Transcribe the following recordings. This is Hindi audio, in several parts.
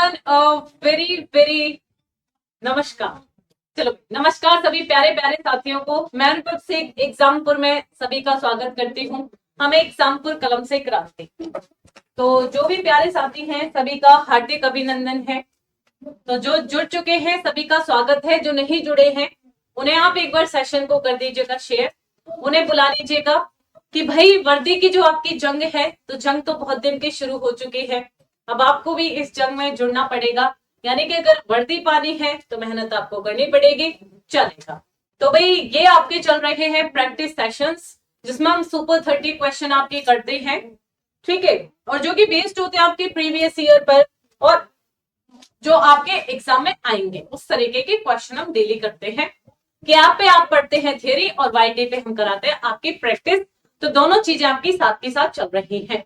एवरीवन, वेरी वेरी नमस्कार। चलो, नमस्कार सभी प्यारे प्यारे साथियों को। मैं अनुभव से एग्जामपुर में सभी का स्वागत करती हूँ। हमें एग्जामपुर कलम से क्रांति। तो जो भी प्यारे साथी हैं सभी का हार्दिक अभिनंदन है। तो जो जुड़ चुके हैं सभी का स्वागत है, जो नहीं जुड़े हैं उन्हें आप एक बार सेशन को कर दीजिएगा शेयर, उन्हें बुला लीजिएगा कि भाई वर्दी की जो आपकी जंग है, तो जंग तो बहुत दिन की शुरू हो चुकी है, अब आपको भी इस जंग में जुड़ना पड़ेगा। यानी कि अगर वर्दी पानी है तो मेहनत आपको करनी पड़ेगी। चलेगा। तो भाई ये आपके चल रहे हैं प्रैक्टिस सेशंस, जिसमें हम सुपर 30 क्वेश्चन आपके करते हैं, ठीक है, और जो कि बेस्ड होते हैं आपके प्रीवियस ईयर पर, और जो आपके एग्जाम में आएंगे उस तरीके के क्वेश्चन हम डेली करते हैं। कि आप पे आप पढ़ते हैं थियरी और वाईटी पे हम कराते हैं आपकी प्रैक्टिस। तो दोनों चीजें आपकी साथ के साथ चल रही हैं।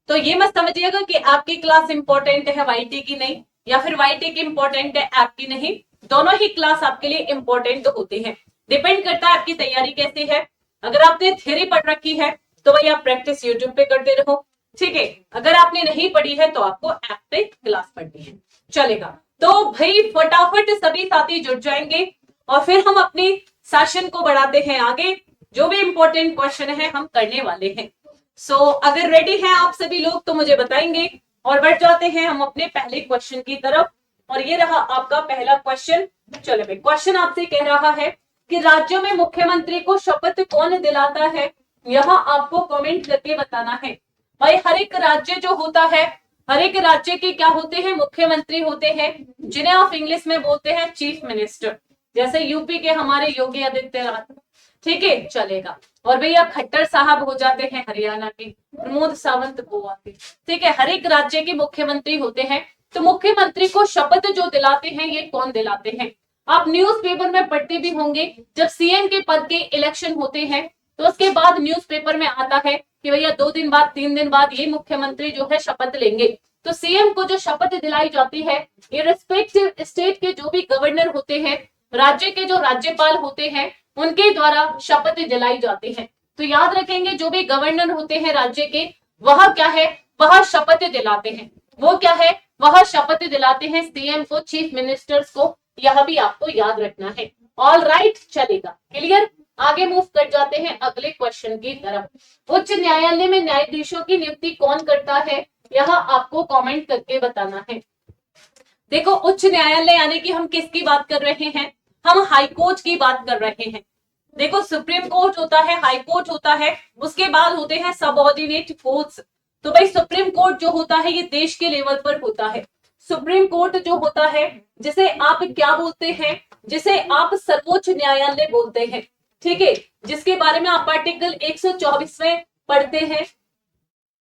तो ये मत समझिएगा कि आपकी क्लास इंपॉर्टेंट है वाईटी की नहीं, या फिर वाईटी की इंपॉर्टेंट है आपकी नहीं। दोनों ही क्लास आपके लिए इंपॉर्टेंट होती है। डिपेंड करता है आपकी तैयारी कैसी है। अगर आपने थियरी पढ़ रखी है तो भाई आप प्रैक्टिस यूट्यूब पे करते रहो, ठीक है। अगर आपने नहीं पढ़ी है तो आपको ऐप पे क्लास पढ़नी है। चलेगा। तो भाई फटाफट सभी साथी जुड़ जाएंगे और फिर हम अपनी सेशन को बढ़ाते हैं आगे। जो भी इंपॉर्टेंट क्वेश्चन है हम करने वाले हैं। सो अगर रेडी हैं आप सभी लोग तो मुझे बताएंगे और बढ़ जाते हैं हम अपने पहले क्वेश्चन की तरफ। और ये रहा आपका पहला क्वेश्चन। चलो भाई, क्वेश्चन आपसे कह रहा है कि राज्यों में मुख्यमंत्री को शपथ कौन दिलाता है, यह आपको कमेंट करके बताना है। भाई हर एक राज्य जो होता है, हर एक राज्य के क्या होते हैं, मुख्यमंत्री होते हैं, जिन्हें आप इंग्लिश में बोलते हैं चीफ मिनिस्टर। जैसे यूपी के हमारे योगी आदित्यनाथ, ठीक है, चलेगा। और भैया खट्टर साहब हो जाते हैं हरियाणा के, प्रमोद सावंत गोवा के, ठीक है। हर एक राज्य के मुख्यमंत्री होते हैं। तो मुख्यमंत्री को शपथ जो दिलाते हैं ये कौन दिलाते हैं? आप न्यूज़पेपर में पढ़ते भी होंगे, जब सीएम के पद के इलेक्शन होते हैं तो उसके बाद न्यूज़पेपर में आता है कि भैया 2 दिन बाद 3 दिन बाद ये मुख्यमंत्री जो है शपथ लेंगे। तो सीएम को जो शपथ दिलाई जाती है, ये रिस्पेक्टिव स्टेट के जो भी गवर्नर होते हैं, राज्य के जो राज्यपाल होते हैं, उनके द्वारा शपथ दिलाई जाती है। तो याद रखेंगे जो भी गवर्नर होते हैं राज्य के, वह क्या है, वह शपथ दिलाते हैं। वो क्या है, वह शपथ दिलाते हैं सीएम को, चीफ मिनिस्टर्स को। यह भी आपको याद रखना है। ऑल राइट, चलेगा, क्लियर। आगे मूव कर जाते हैं अगले क्वेश्चन की तरफ। उच्च न्यायालय में न्यायाधीशों की नियुक्ति कौन करता है, यह आपको कमेंट करके बताना है। देखो, उच्च न्यायालय यानी कि हम किसकी बात कर रहे हैं, हम हाई कोर्ट की बात कर रहे हैं। देखो, सुप्रीम कोर्ट होता है, हाई कोर्ट होता है, उसके बाद होते हैं सबऑर्डिनेट कोर्ट्स। तो भाई सुप्रीम कोर्ट जो होता है ये देश के लेवल पर होता है। सुप्रीम कोर्ट जो होता है, जिसे आप क्या बोलते हैं, जिसे आप सर्वोच्च न्यायालय बोलते हैं, ठीक है, जिसके बारे में आप आर्टिकल 124 में पढ़ते हैं।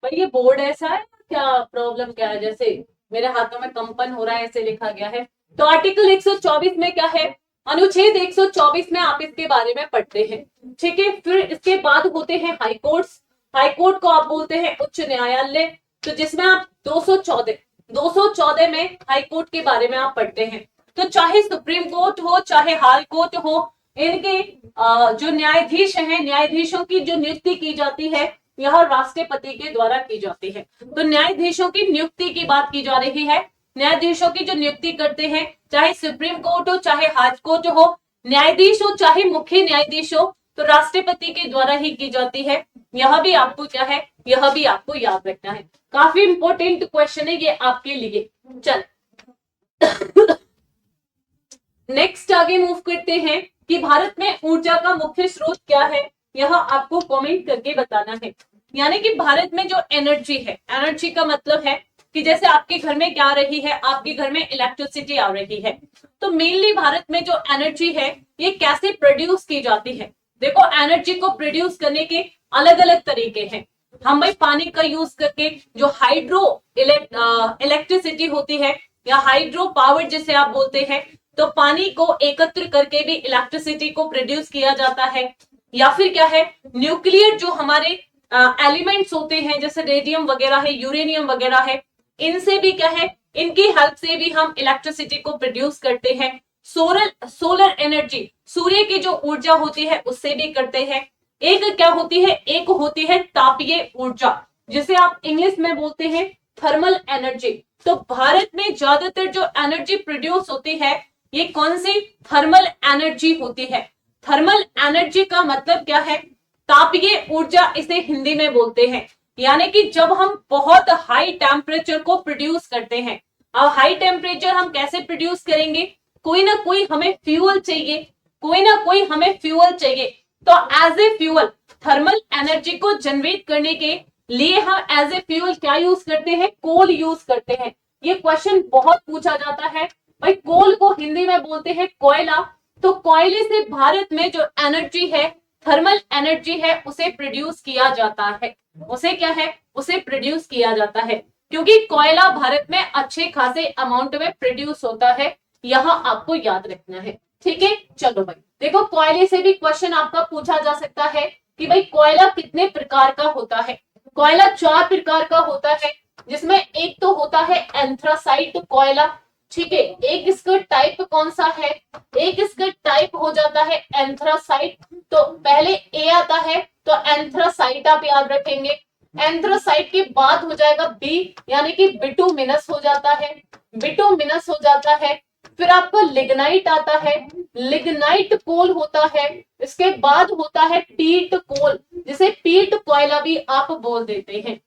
भाई ये बोर्ड ऐसा है क्या, प्रॉब्लम क्या है, जैसे मेरे हाथों में कंपन हो रहा है ऐसे लिखा गया है। तो आर्टिकल 124 में क्या है, अनुच्छेद 124 में आप इसके बारे में पढ़ते हैं, ठीक है। फिर इसके बाद होते हैं हाई कोर्ट्स। हाई कोर्ट को आप बोलते हैं उच्च न्यायालय। तो जिसमें आप 214 में हाई कोर्ट के बारे में आप पढ़ते हैं। तो चाहे सुप्रीम कोर्ट हो चाहे हाई कोर्ट हो, इनके जो न्यायाधीश हैं, न्यायाधीशों की जो नियुक्ति की जाती है यह राष्ट्रपति के द्वारा की जाती है। तो न्यायाधीशों की नियुक्ति की बात की जा रही है। न्यायाधीशों की जो नियुक्ति करते हैं, चाहे सुप्रीम कोर्ट हो चाहे हाई कोर्ट हो, न्यायाधीश हो चाहे मुख्य न्यायाधीश हो, तो राष्ट्रपति के द्वारा ही की जाती है। यह भी आपको क्या है, यह भी आपको याद रखना है। काफी इंपॉर्टेंट क्वेश्चन है ये आपके लिए। चल नेक्स्ट आगे मूव करते हैं कि भारत में ऊर्जा का मुख्य स्रोत क्या है, यह आपको कमेंट करके बताना है। यानी कि भारत में जो एनर्जी है, एनर्जी का मतलब है कि जैसे आपके घर में क्या आ रही है, आपके घर में इलेक्ट्रिसिटी आ रही है। तो मेनली भारत में जो एनर्जी है ये कैसे प्रोड्यूस की जाती है। देखो, एनर्जी को प्रोड्यूस करने के अलग अलग तरीके हैं। हम भाई पानी का यूज करके, जो हाइड्रो इलेक्ट्रिसिटी होती है या हाइड्रो पावर जिसे आप बोलते हैं, तो पानी को एकत्र करके भी इलेक्ट्रिसिटी को प्रोड्यूस किया जाता है। या फिर क्या है, न्यूक्लियर जो हमारे एलिमेंट्स होते हैं, जैसे रेडियम वगैरह है, यूरेनियम वगैरह है, इनसे भी क्या है, इनकी हेल्प से भी हम इलेक्ट्रिसिटी को प्रोड्यूस करते हैं। सोलर एनर्जी, सूर्य की जो ऊर्जा होती है उससे भी करते हैं। एक क्या होती है, एक होती है तापीय ऊर्जा, जिसे आप इंग्लिश में बोलते हैं थर्मल एनर्जी। तो भारत में ज्यादातर जो एनर्जी प्रोड्यूस होती है ये कौन सी थर्मल एनर्जी होती है। थर्मल एनर्जी का मतलब क्या है, तापीय ऊर्जा इसे हिंदी में बोलते हैं। यानी कि जब हम बहुत हाई टेम्परेचर को प्रोड्यूस करते हैं। अब हाई टेम्परेचर हम कैसे प्रोड्यूस करेंगे, कोई ना कोई हमें फ्यूल चाहिए, कोई ना कोई हमें फ्यूल चाहिए। तो as a fuel thermal energy को जनरेट करने के लिए हम एज ए फ्यूल क्या यूज करते हैं, कोल यूज करते हैं। ये क्वेश्चन बहुत पूछा जाता है भाई, कोल को हिंदी में बोलते हैं कोयला। तो कोयले से भारत में जो एनर्जी है, थर्मल एनर्जी है, उसे प्रोड्यूस किया जाता है। उसे क्या है, उसे प्रोड्यूस किया जाता है, क्योंकि कोयला भारत में अच्छे खासे अमाउंट में प्रोड्यूस होता है। यहां आपको याद रखना है, ठीक है। चलो भाई देखो, कोयले से भी क्वेश्चन आपका पूछा जा सकता है कि भाई कोयला कितने प्रकार का होता है। कोयला 4 प्रकार का होता है, जिसमें एक तो होता है एंथ्रासाइट कोयला, ठीक है। एक इसका टाइप कौन सा है, एक इसका टाइप हो जाता है एंथ्रासाइट। तो पहले ए आता है, तो एंथ्रासाइट आप याद रखेंगे। एंथ्रासाइट के बाद हो जाएगा बी, यानी कि बिटुमिनस हो जाता है, बिटुमिनस हो जाता है। फिर आपका लिग्नाइट आता है, लिग्नाइट कोल होता है। इसके बाद होता है पीट कोल, जिसे पीट कोयला भी आप बोल देते हैं।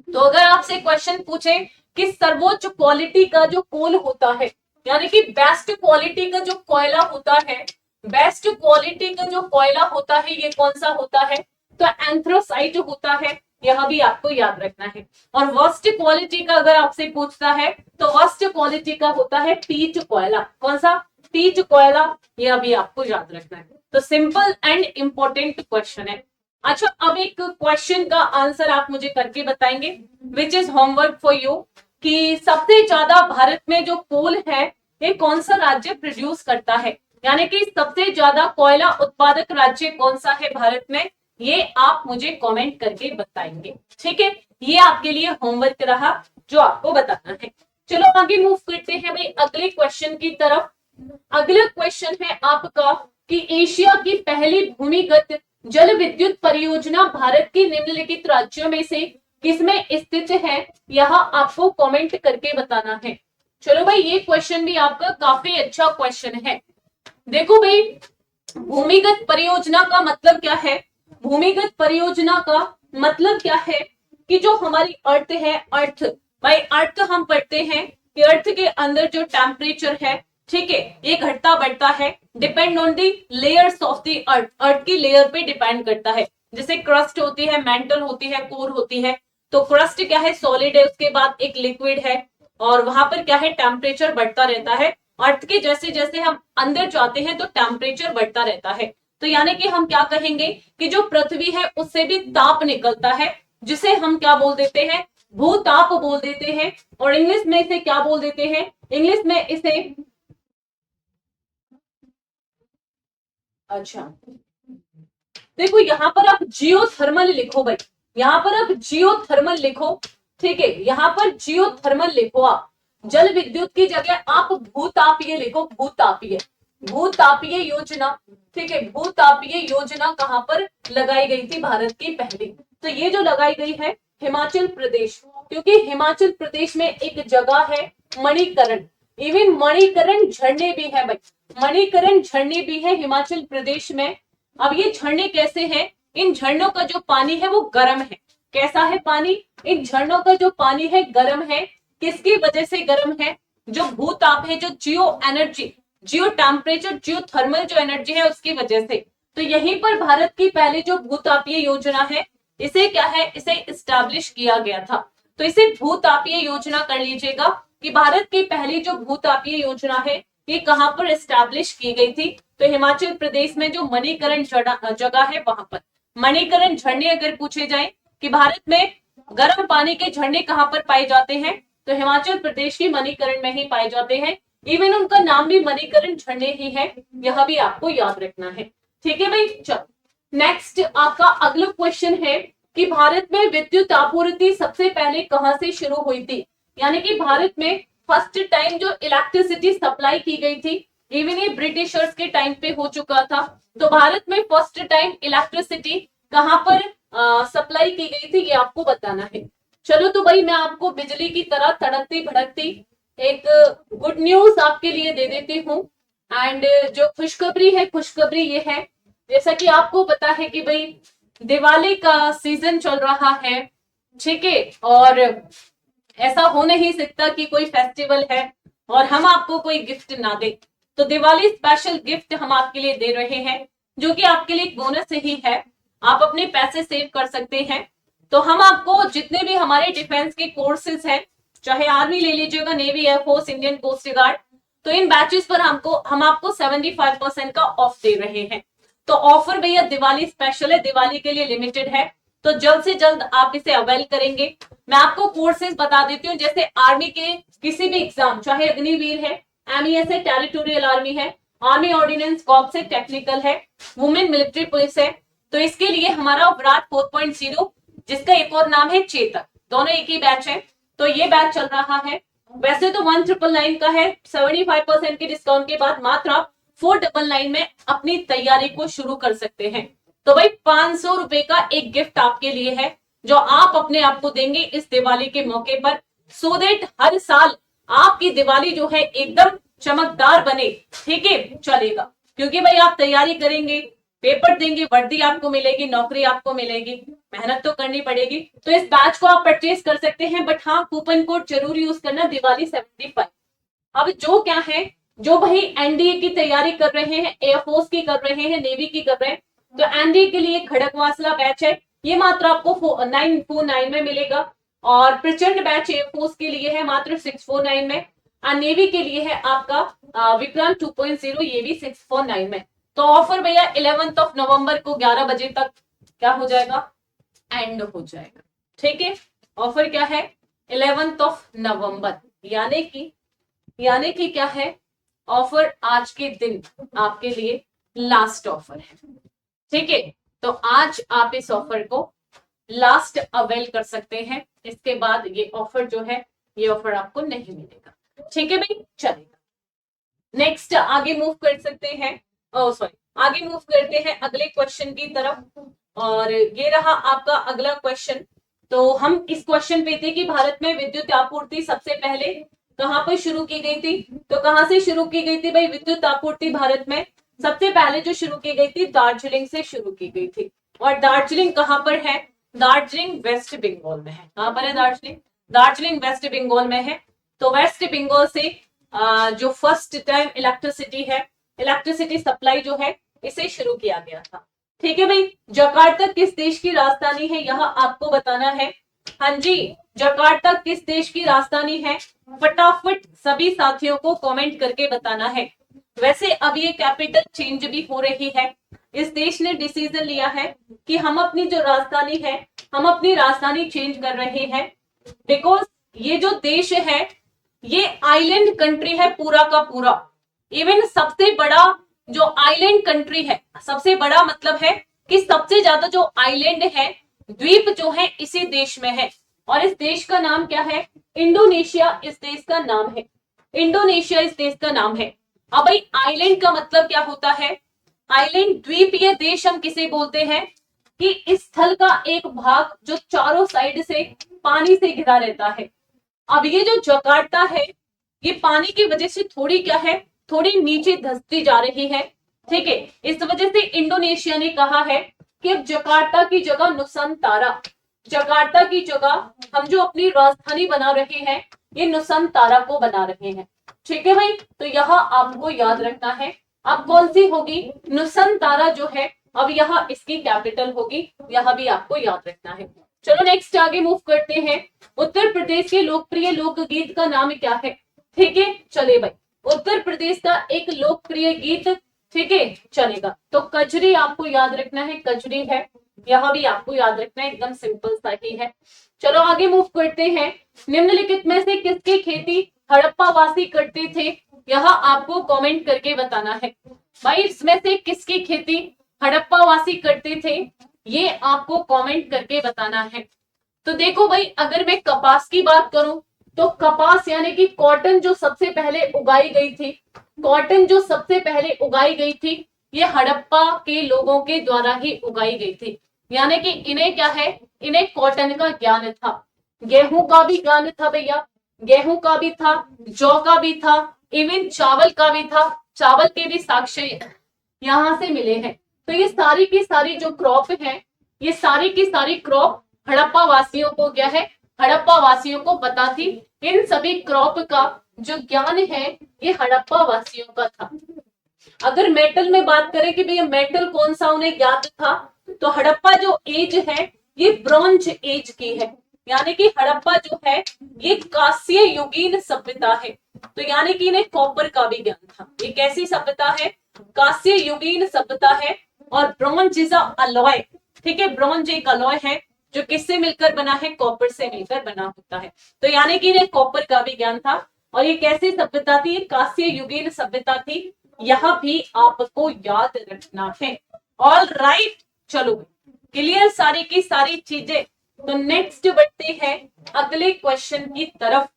तो अगर आपसे क्वेश्चन पूछे कि सर्वोच्च क्वालिटी का जो कोल होता है, यानी कि बेस्ट क्वालिटी का जो कोयला होता है, बेस्ट क्वालिटी का जो कोयला होता है ये कौन सा होता है, तो एंथ्रासाइट होता है। यह भी आपको याद रखना है। और वर्स्ट क्वालिटी का अगर आपसे पूछता है तो वर्स्ट क्वालिटी का होता है पीट कोयला। कौन सा, पीट कोयला। यह भी आपको याद रखना है। तो सिंपल एंड इंपॉर्टेंट क्वेश्चन है। अच्छा, अब एक क्वेश्चन का आंसर आप मुझे करके बताएंगे, which is homework for you, कि सबसे ज्यादा भारत में जो कोल है ये कौन सा राज्य प्रोड्यूस करता है। यानी कि सबसे ज्यादा कोयला उत्पादक राज्य कौन सा है भारत में, ये आप मुझे कमेंट करके बताएंगे, ठीक है। ये आपके लिए होमवर्क रहा जो आपको बताना है। चलो आगे मूव करते हैं भाई अगले क्वेश्चन की तरफ। अगला क्वेश्चन है आपका कि एशिया की पहली भूमिगत जल विद्युत परियोजना भारत के निम्नलिखित राज्यों में से किसमें स्थित है, यह आपको कमेंट करके बताना है। चलो भाई, ये क्वेश्चन भी आपका काफी अच्छा क्वेश्चन है। देखो भाई, भूमिगत परियोजना का मतलब क्या है, भूमिगत परियोजना का मतलब क्या है कि जो हमारी अर्थ है, अर्थ भाई, अर्थ हम पढ़ते हैं कि अर्थ के अंदर जो टेम्परेचर है, ठीक है, ये घटता बढ़ता है, depend on the layers of the earth, earth की लेयर पे डिपेंड करता है। जैसे क्रस्ट होती है, मेंटल होती है, कोर होती है। तो क्रस्ट क्या है, सॉलिड है, उसके बाद एक लिक्विड है, और वहां पर क्या है, टेम्परेचर बढ़ता रहता है। अर्थ के जैसे जैसे हम अंदर जाते हैं तो टेम्परेचर बढ़ता रहता है। तो यानी कि हम क्या कहेंगे कि जो पृथ्वी है उससे भी ताप निकलता है, जिसे हम क्या बोल देते हैं, भूताप बोल देते हैं। और इंग्लिश में इसे क्या बोल देते हैं, इंग्लिश में इसे, अच्छा देखो यहां पर आप जियोथर्मल लिखो भाई, यहां पर आप जियोथर्मल लिखो, ठीक है, यहां पर जियोथर्मल लिखो आप। जल विद्युत की जगह आप भूतापीय लिखो, भूतापीय, भूतापीय योजना, ठीक है। भूतापीय योजना कहां पर लगाई गई थी भारत की पहली, तो ये जो लगाई गई है हिमाचल प्रदेश, क्योंकि हिमाचल प्रदेश में एक जगह है मणिकरण, इवन मणिकरण झरने भी है भाई, मणिकरण झरने भी है हिमाचल प्रदेश में। अब ये झरने कैसे हैं, इन झरनों का जो पानी है वो गर्म है। कैसा है पानी, इन झरनों का जो पानी है गर्म है। किसकी वजह से गर्म है, जो भूताप है, जो जियो एनर्जी, जियो टेम्परेचर, जियो थर्मल जो एनर्जी है उसकी वजह से। तो यहीं पर भारत की पहली जो भूतापीय योजना है, इसे क्या है, इसे इस्टेब्लिश किया गया था। तो इसे भूतापीय योजना कर लीजिएगा कि भारत की पहली जो भूतापीय योजना है ये कहां पर इस्टेब्लिश की गई थी, तो हिमाचल प्रदेश में जो मणिकरण जगह है वहां पर। मणिकरण झरने अगर पूछे जाए कि भारत में गर्म पानी के झरने कहां पर पाए जाते हैं, तो हिमाचल प्रदेश की मणिकरण में ही पाए जाते हैं। इवन उनका नाम भी मणिकरण झरने ही है, यह भी आपको याद रखना है, ठीक है भाई। चलो नेक्स्ट आपका अगला क्वेश्चन है कि भारत में विद्युत आपूर्ति सबसे पहले कहां से शुरू हुई थी। यानी कि भारत में फर्स्ट टाइम जो इलेक्ट्रिसिटी सप्लाई की गई थी, इवन ये ब्रिटिशर्स के टाइम पे हो चुका था। तो भारत में फर्स्ट टाइम इलेक्ट्रिसिटी कहां पर सप्लाई की गई थी, ये आपको बताना है। चलो तो भाई मैं आपको बिजली की तरह तड़कती भड़कती एक गुड न्यूज आपके लिए दे देती हूँ। एंड जो खुशखबरी है, खुशखबरी ये है, जैसा कि आपको पता है कि भाई दिवाली का सीजन चल रहा है, ठीक है, और ऐसा हो नहीं सकता कि कोई फेस्टिवल है और हम आपको कोई गिफ्ट ना दे। तो दिवाली स्पेशल गिफ्ट हम आपके लिए दे रहे हैं, जो कि आपके लिए एक बोनस ही है। आप अपने पैसे सेव कर सकते हैं। तो हम आपको जितने भी हमारे डिफेंस के कोर्सेज हैं, चाहे आर्मी ले लीजिएगा, navy, air force, Indian coast guard, तो इन बैचेस पर हम आपको 75% का ऑफ दे रहे हैं। तो ऑफर भैया दिवाली स्पेशल है, दिवाली के लिए लिमिटेड है, तो जल्द से जल्द आप इसे अवेल करेंगे। मैं आपको कोर्सेज बता देती हूँ, जैसे आर्मी के किसी भी एग्जाम, चाहे अग्निवीर है, एमईएस है, टेरिटोरियल आर्मी है, आर्मी ऑर्डिनेंस कॉर्प्स है, टेक्निकल है, वुमेन मिलिट्री पुलिस है, तो इसके लिए हमारा विराट 4.0, जिसका एक और नाम है चेतक, दोनों एक ही बैच है, तो ये बैच चल रहा है। वैसे तो 1999 का है, 75% के डिस्काउंट के बाद मात्र आप 499 में अपनी तैयारी को शुरू कर सकते हैं। तो भाई 500 रुपए का एक गिफ्ट आपके लिए है, जो आप अपने आप को देंगे इस दिवाली के मौके पर, सो दैट हर साल आपकी दिवाली जो है एकदम चमकदार बने, ठीक है, चलेगा। क्योंकि भाई आप तैयारी करेंगे, पेपर देंगे, वर्दी आपको मिलेगी, नौकरी आपको मिलेगी, मेहनत तो करनी पड़ेगी। तो इस बैच को आप परचेज कर सकते हैं, बट हाँ कूपन कोड जरूर यूज करना, दिवाली 75। अब जो क्या है, जो भाई एनडीए की तैयारी कर रहे हैं, एयरफोर्स की कर रहे हैं, नेवी की कर रहे हैं, तो एनडीए के लिए खड़कवासला बैच है, ये मात्र आपको 949 में मिलेगा। और प्रचंड बैच एयरफोर्स के लिए है मात्र 649 में, और नेवी के लिए है आपका विक्रांत 2.0, ये भी 649 में। तो ऑफर भैया 11 नवंबर को 11 बजे तक क्या हो जाएगा, एंड हो जाएगा, ठीक है। ऑफर क्या है, 11 नवंबर, यानी कि क्या है, ऑफर आज के दिन आपके लिए लास्ट ऑफर है, ठीक है। तो आज आप इस ऑफर को लास्ट अवेल कर सकते हैं, इसके बाद ये ऑफर जो है, ये ऑफर आपको नहीं मिलेगा, ठीक है भाई, चलेगा। नेक्स्ट आगे मूव कर सकते हैं, सॉरी, आगे मूव करते हैं अगले क्वेश्चन की तरफ। और ये रहा आपका अगला क्वेश्चन। तो हम इस क्वेश्चन पे थे कि भारत में विद्युत आपूर्ति सबसे पहले कहां पर शुरू की गई थी। तो कहां से शुरू की गई थी भाई विद्युत आपूर्ति भारत में, सबसे पहले जो शुरू की गई थी दार्जिलिंग से शुरू की गई थी। और दार्जिलिंग कहां पर है, दार्जिलिंग वेस्ट बंगाल में है। कहां पर है दार्जिलिंग, दार्जिलिंग वेस्ट बंगाल में है। तो वेस्ट बंगाल से जो फर्स्ट टाइम इलेक्ट्रिसिटी है, इलेक्ट्रिसिटी सप्लाई जो है, इसे शुरू किया गया था, ठीक है भाई। जकार्ता किस देश की राजधानी है, यह आपको बताना है। हाँ जी, जकार्ता किस देश की राजधानी है, फटाफट सभी साथियों को कमेंट करके बताना है। वैसे अब ये कैपिटल चेंज भी हो रही है, इस देश ने डिसीजन लिया है कि हम अपनी जो राजधानी है, हम अपनी राजधानी चेंज कर रहे हैं, बिकॉज ये जो देश है ये आइलैंड कंट्री है पूरा का पूरा। इवन सबसे बड़ा जो आइलैंड कंट्री है, सबसे बड़ा मतलब है कि सबसे ज्यादा जो आइलैंड है, द्वीप जो है, इसी देश में है। और इस देश का नाम क्या है, इंडोनेशिया इस देश का नाम है, इंडोनेशिया इस देश का नाम है। अब भाई आइलैंड का मतलब क्या होता है, आइलैंड द्वीप, ये देश हम किसे बोलते हैं कि इस स्थल का एक भाग जो चारों साइड से पानी से घिरा रहता है। अब ये जो जकार्ता है, ये पानी की वजह से थोड़ी क्या है, थोड़ी नीचे धंसती जा रही है, ठीक है। इस वजह से इंडोनेशिया ने कहा है कि अब जकार्ता की जगह नुसंतारा, जकार्ता की जगह हम जो अपनी राजधानी बना रहे हैं, ये नुसंतारा को बना रहे हैं, ठीक है भाई। तो यहाँ आपको याद रखना है, अब कौन सी होगी, नुसंतारा जो है, अब यहाँ इसकी कैपिटल होगी, यहाँ भी आपको याद रखना है। चलो नेक्स्ट आगे मूव करते हैं। उत्तर प्रदेश के लोकप्रिय लोकगीत का नाम क्या है, ठीक है, चले भाई, उत्तर प्रदेश का एक लोकप्रिय गीत, ठीक है, चलेगा। तो कजरी आपको याद रखना है, कजरी है, यह भी आपको याद रखना है, एकदम सिंपल सा ही है। चलो आगे मूव करते हैं। निम्नलिखित में से किसकी खेती हड़प्पा वासी करते थे, यह आपको कमेंट करके बताना है। भाई इसमें से किसकी खेती हड़प्पा वासी करते थे, ये आपको कमेंट करके बताना है। तो देखो भाई, अगर मैं कपास की बात करूं, तो कपास यानी कि कॉटन जो सबसे पहले उगाई गई थी, कॉटन जो सबसे पहले उगाई गई थी, ये हड़प्पा के लोगों के द्वारा ही उगाई गई थी। यानी कि इन्हें क्या है, इन्हें कॉटन का ज्ञान था। गेहूं का भी ज्ञान था भैया, गेहूं का भी था, जौ का भी था, इवन चावल का भी था, चावल के भी साक्ष्य यहां से मिले हैं। तो ये सारी की सारी जो क्रॉप है, ये सारी की सारी क्रॉप हड़प्पा वासियों को क्या है, हड़प्पा वासियों को पता थी। इन सभी क्रॉप का जो ज्ञान है ये हड़प्पा वासियों का था। अगर मेटल में बात करें कि भैया मेटल कौन सा उन्हें ज्ञात था, तो हड़प्पा जो एज है ये ब्रॉन्ज एज की है, यानी कि हड़प्पा जो है ये कांस्य युगीन सभ्यता है। तो यानी कि इन्हें कॉपर का भी ज्ञान था। ये कैसी सभ्यता है, कांस्य युगीन सभ्यता है। और ब्रॉन्ज इज अलॉय, ठीक है, ब्रॉन्ज एक अलॉय है जो किससे मिलकर बना है, कॉपर से मिलकर बना होता है। तो यानी कि इन्हें कॉपर का भी ज्ञान था। और ये कैसी सभ्यता थी, कांस्य युगीन सभ्यता थी। यह भी आपको याद रखना है। ऑल राइट, चलो क्लियर सारी की सारी चीजें। तो नेक्स्ट बढ़ते हैं अगले क्वेश्चन की तरफ।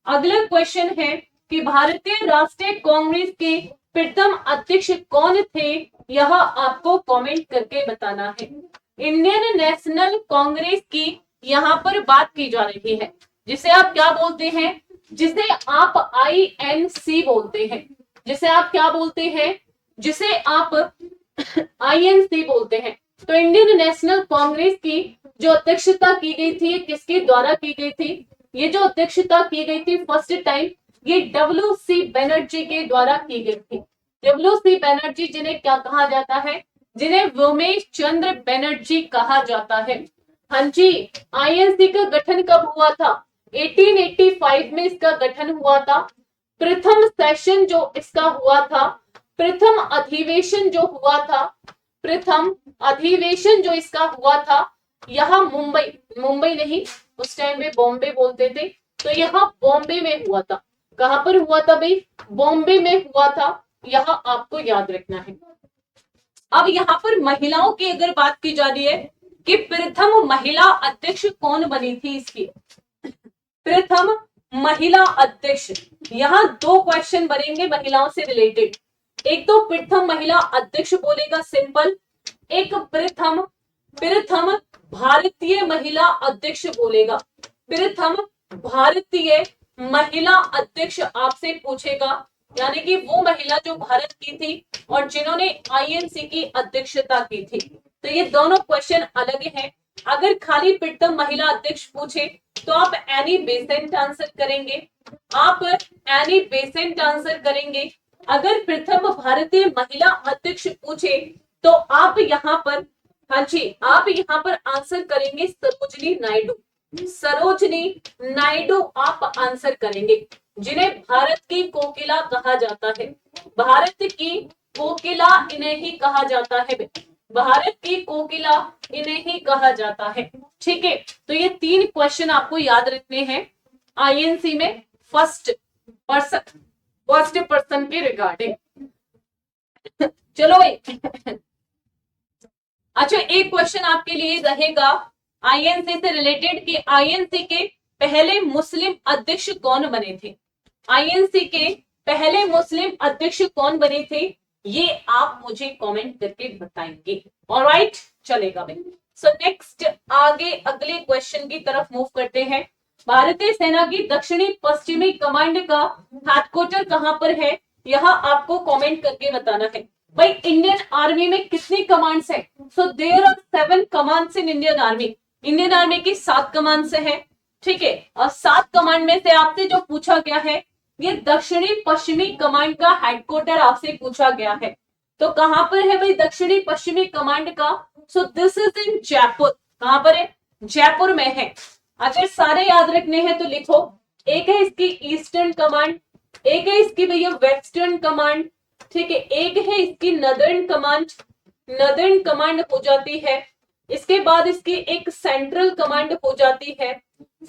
अगला क्वेश्चन है कि भारतीय राष्ट्रीय कांग्रेस के प्रथम अध्यक्ष कौन थे, यह आपको कमेंट करके बताना है। इंडियन नेशनल कांग्रेस की यहाँ पर बात की जा रही है, जिसे आप क्या बोलते हैं, जिसे आप INC बोलते हैं, जिसे आप क्या बोलते हैं, जिसे आप INC बोलते हैं। तो इंडियन नेशनल कांग्रेस की जो अध्यक्षता की गई थी किसके द्वारा की गई थी, ये जो अध्यक्षता की गई थी फर्स्ट टाइम ये WC बनर्जी के द्वारा की गई थी। WC बनर्जी जिन्हें क्या कहा जाता है, जिन्हें व्योमेश चंद्र बनर्जी कहा जाता है। हाँ जी, INC का गठन कब हुआ था, 1885 में इसका गठन हुआ था। प्रथम सेशन जो इसका हुआ था, प्रथम अधिवेशन जो हुआ था, प्रथम अधिवेशन जो इसका हुआ था, यह मुंबई, मुंबई नहीं उस टाइम में बॉम्बे बोलते थे, तो यह बॉम्बे में हुआ था। कहां पर हुआ था भाई, बॉम्बे में हुआ था, यह आपको याद रखना है। अब यहाँ पर महिलाओं की अगर बात की जा रही है कि प्रथम महिला अध्यक्ष कौन बनी थी इसकी, प्रथम महिला अध्यक्ष, यहाँ दो क्वेश्चन बनेंगे महिलाओं से रिलेटेड। एक तो प्रथम महिला अध्यक्ष बोलेगा सिंपल, एक प्रथम प्रथम भारतीय महिला अध्यक्ष बोलेगा। प्रथम भारतीय महिला अध्यक्ष आपसे पूछेगा, यानी कि वो महिला जो भारत की थी और जिन्होंने INC की अध्यक्षता की थी। तो ये दोनों क्वेश्चन अलग हैं। अगर खाली प्रथम महिला अध्यक्ष पूछे तो आप एनी बेसेंट आंसर करेंगे, आप एनी बेसेंट आंसर करेंगे। अगर प्रथम भारतीय महिला अध्यक्ष पूछे तो आप यहाँ पर, हाँ जी, आप यहाँ पर आंसर करेंगे सरोजनी नायडू, सरोजनी नायडू आप आंसर करेंगे, जिन्हें भारत की कोकिला कहा जाता है। भारत की कोकिला इन्हें ही कहा जाता है, भारत की कोकिला इन्हें ही कहा जाता है। ठीक है, तो ये तीन क्वेश्चन आपको याद रखने हैं INC में फर्स्ट पर्सन के रिगार्डिंग। चलो अच्छा, एक क्वेश्चन आपके लिए रहेगा INC से रिलेटेड कि INC के पहले मुस्लिम अध्यक्ष कौन बने थे, INC के पहले मुस्लिम अध्यक्ष कौन बने थे, ये आप मुझे कमेंट करके बताएंगे। ऑलराइट, चलेगा भाई। सो नेक्स्ट आगे अगले क्वेश्चन की तरफ मूव करते हैं। भारतीय सेना की दक्षिणी पश्चिमी कमांड का हेडक्वार्टर कहां पर है, यह आपको कमेंट करके बताना है। भाई इंडियन आर्मी में कितनी कमांड्स है, so there are 7 commands in Indian army. Indian army की 7 कमांड्स है, ठीक है। और 7 कमांड में से आपसे जो पूछा गया है ये दक्षिणी पश्चिमी कमांड का हेडक्वार्टर आपसे पूछा गया है। तो कहां पर है भाई दक्षिणी पश्चिमी कमांड का, so this is in Jaipur. कहां पर है, जयपुर में है। अगर सारे याद रखने हैं तो लिखो, एक है इसकी ईस्टर्न कमांड, एक है इसकी भैया वेस्टर्न कमांड, ठीक है, एक है इसकी नदर्न कमांड, नदर्न कमांड हो जाती है। इसके बाद इसकी एक सेंट्रल कमांड हो जाती है,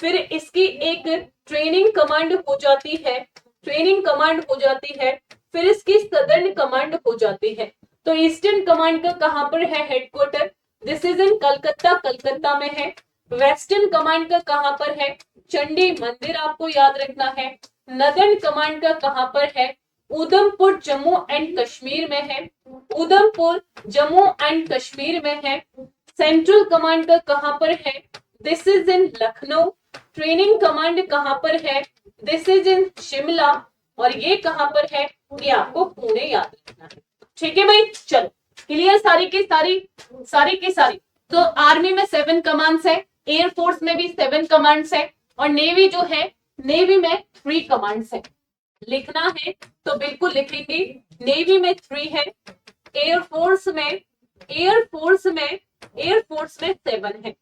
फिर इसकी एक ट्रेनिंग कमांड हो जाती है, ट्रेनिंग कमांड हो जाती है, फिर इसकी सदर्न कमांड हो जाती है। तो ईस्टर्न कमांड का कहां पर है headquarter, this is in Calcutta, Calcutta में है। वेस्टर्न कमांड का कहां पर है, चंडी मंदिर आपको याद रखना है। नदर्न कमांड का कहां पर है, उधमपुर जम्मू एंड कश्मीर में है, उधमपुर जम्मू एंड कश्मीर में है। सेंट्रल कमांड का कहां पर है, this is in Lucknow, training command कहां पर है? This is in Shimla. और ये कहां पर है? ये आपको पुणे याद रखना है। ठीक है भाई, चलो क्लियर सारी की सारी। तो आर्मी में 7 कमांड्स है, एयरफोर्स में भी 7 कमांड्स है, और नेवी जो है, नेवी में 3 कमांड्स है। लिखना है तो बिल्कुल लिखेंगे। नेवी में 3 है, एयरफोर्स में 7 है।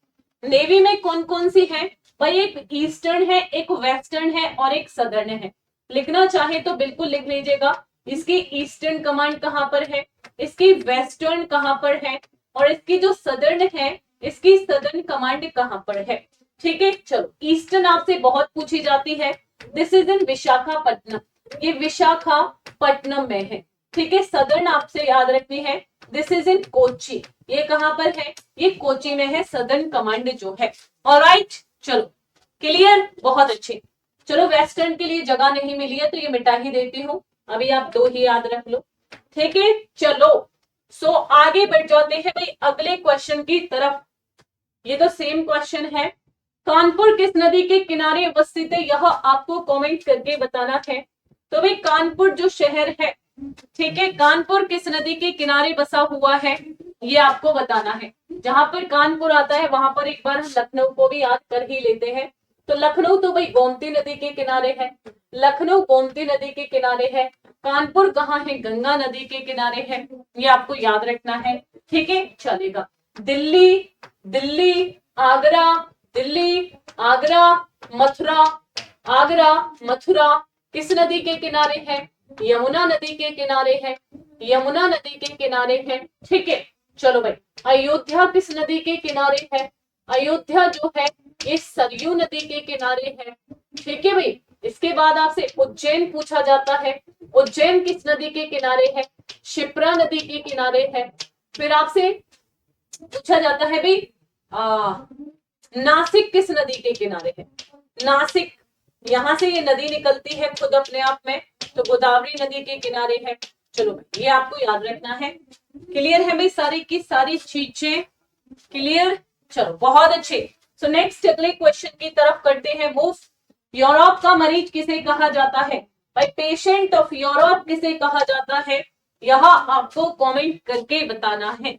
नेवी में कौन कौन सी है भाई? एक ईस्टर्न है, एक वेस्टर्न है, और एक सदर्न है। लिखना चाहे तो बिल्कुल लिख लीजिएगा। इसकी ईस्टर्न कमांड कहां पर है, इसकी वेस्टर्न कहां पर है, और इसकी जो सदर्न है, इसकी सदर्न कमांड कहां पर है। ठीक है, चलो ईस्टर्न आपसे बहुत पूछी जाती है। दिस इज इन विशाखापट्टनम, ये विशाखापट्टनम में है। ठीक है, सदर्न आपसे याद रखनी है, दिस इज इन कोची, ये कहां पर है? ये कोची में है, सदर्न कमांड जो है। ऑलराइट, चलो क्लियर, बहुत अच्छे। चलो वेस्टर्न के लिए जगह नहीं मिली है तो ये मिटा ही देती हूँ, अभी आप 2 ही याद रख लो। ठीक है, चलो सो आगे बढ़ जाते हैं भाई अगले क्वेश्चन की तरफ। ये तो सेम क्वेश्चन है। कानपुर किस नदी के किनारे अवस्थित है, यह आपको कमेंट करके बताना है। तो भाई कानपुर जो शहर है, ठीक है, कानपुर किस नदी के किनारे बसा हुआ है, ये आपको बताना है। जहां पर कानपुर आता है वहां पर एक बार हम लखनऊ को भी याद कर ही लेते हैं। तो लखनऊ तो भाई गोमती नदी के किनारे है, लखनऊ गोमती नदी के किनारे है। कानपुर कहाँ है? गंगा नदी के किनारे है, ये आपको याद रखना है। ठीक है, चलेगा। दिल्ली, दिल्ली आगरा, दिल्ली आगरा मथुरा, आगरा मथुरा किस नदी के किनारे है? यमुना नदी के किनारे है, यमुना नदी के किनारे है। ठीक है, चलो भाई अयोध्या किस नदी के किनारे है? अयोध्या जो है ये सरयू नदी के किनारे है। ठीक है भाई, इसके बाद आपसे उज्जैन पूछा जाता है, उज्जैन किस नदी के किनारे है? शिप्रा नदी के किनारे है। फिर आपसे पूछा जाता है भाई नासिक किस नदी के किनारे है? नासिक, यहां से ये नदी निकलती है खुद अपने आप में, तो गोदावरी नदी के किनारे है। चलो भाई ये आपको याद रखना है। क्लियर है भाई सारी की सारी चीजें? क्लियर, चलो बहुत अच्छे। सो नेक्स्ट अगले क्वेश्चन की तरफ करते हैं मूव। यूरोप का मरीज किसे कहा जाता है? भाई पेशेंट ऑफ यूरोप किसे कहा जाता है, यह आपको कमेंट करके बताना है।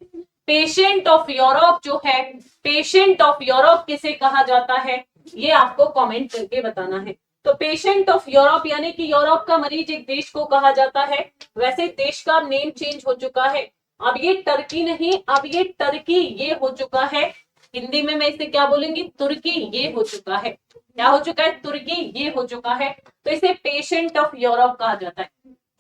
पेशेंट ऑफ यूरोप जो है, पेशेंट ऑफ यूरोप किसे कहा जाता है, ये आपको कमेंट करके बताना है। तो पेशेंट ऑफ यूरोप यानी कि यूरोप का मरीज एक देश को कहा जाता है। वैसे देश का नेम चेंज हो चुका है, अब ये टर्की नहीं, अब ये टर्की ये हो चुका है। हिंदी में मैं इसे क्या बोलूंगी? तुर्की ये हो चुका है। क्या हो चुका है? तुर्की ये हो चुका है। तो इसे पेशेंट ऑफ यूरोप कहा जाता है।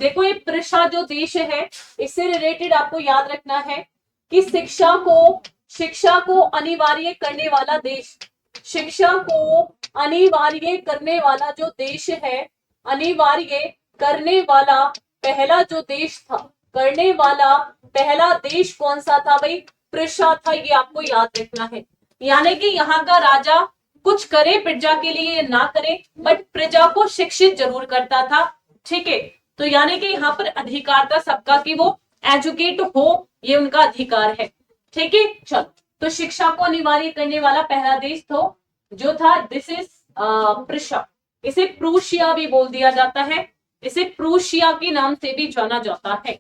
देखो ये प्रशा जो देश है, इससे रिलेटेड आपको याद रखना है कि शिक्षा को अनिवार्य करने वाला देश, शिक्षा को अनिवार्य करने वाला जो देश है, अनिवार्य करने वाला पहला जो देश था, करने वाला पहला देश कौन सा था भाई? प्रशा था, ये आपको याद रखना है। यानी कि यहाँ का राजा कुछ करे प्रजा के लिए ना करे, बट प्रजा को शिक्षित जरूर करता था। ठीक है, तो यानी कि यहाँ पर अधिकार था सबका कि वो एजुकेट हो, ये उनका अधिकार है। ठीक है, चलो तो शिक्षा को अनिवार्य करने वाला पहला देश तो जो था, दिस इज प्रशा। इसे प्रूशिया भी बोल दिया जाता है, इसे प्रूशिया के नाम से भी जाना जाता है।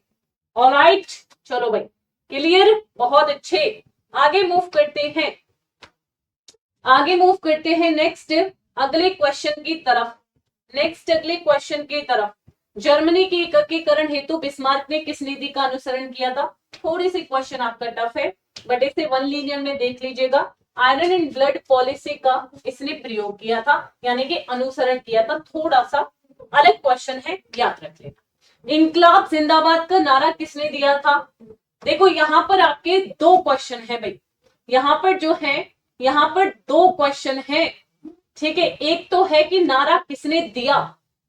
ऑलराइट, चलो भाई क्लियर, बहुत अच्छे। आगे मूव करते हैं, आगे मूव करते हैं नेक्स्ट अगले क्वेश्चन की तरफ। नेक्स्ट अगले क्वेश्चन की तरफ, जर्मनी के एकीकरण हेतु बिस्मार्क ने किस नीति का अनुसरण किया था? थोड़ी सी क्वेश्चन आपका टफ है, बट इसे 1 लीनियर में देख लीजिएगा। आयरन इन ब्लड पॉलिसी का इसने प्रयोग किया था, यानी कि अनुसरण किया था। थोड़ा सा अलग क्वेश्चन है, याद रख लेना। इनकलाब जिंदाबाद का नारा किसने दिया था? देखो यहाँ पर आपके 2 क्वेश्चन है भाई, यहाँ पर जो है, यहाँ पर 2 क्वेश्चन है। ठीक है, एक तो है कि नारा किसने दिया,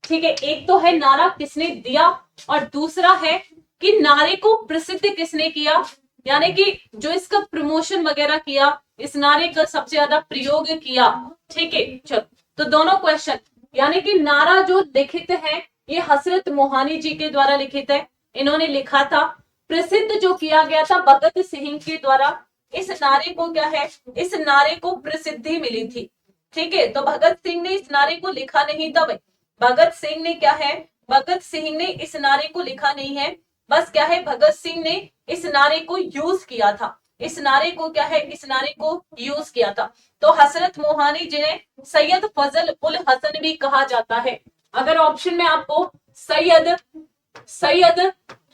ठीक है, एक तो है नारा किसने दिया, और दूसरा है कि नारे को प्रसिद्ध किसने किया, यानी कि जो इसका प्रमोशन वगैरह किया, इस नारे का सबसे ज्यादा प्रयोग किया। ठीक है, चलो तो दोनों क्वेश्चन, यानी कि नारा जो लिखित है ये हसरत मोहानी जी के द्वारा लिखित है, इन्होंने लिखा था। प्रसिद्ध जो किया गया था भगत सिंह के द्वारा। इस नारे को क्या है, इस नारे को प्रसिद्धि मिली थी। ठीक है, तो भगत सिंह ने इस नारे को लिखा नहीं था भाई। भगत सिंह ने क्या है, भगत सिंह ने इस नारे को लिखा नहीं है, बस क्या है, भगत सिंह ने इस नारे को यूज किया था। इस नारे को क्या है, इस नारे को यूज किया था। तो हसरत मोहानी जिन्हें सैयद फजल उल हसन भी कहा जाता है, अगर ऑप्शन में आपको सैयद सैयद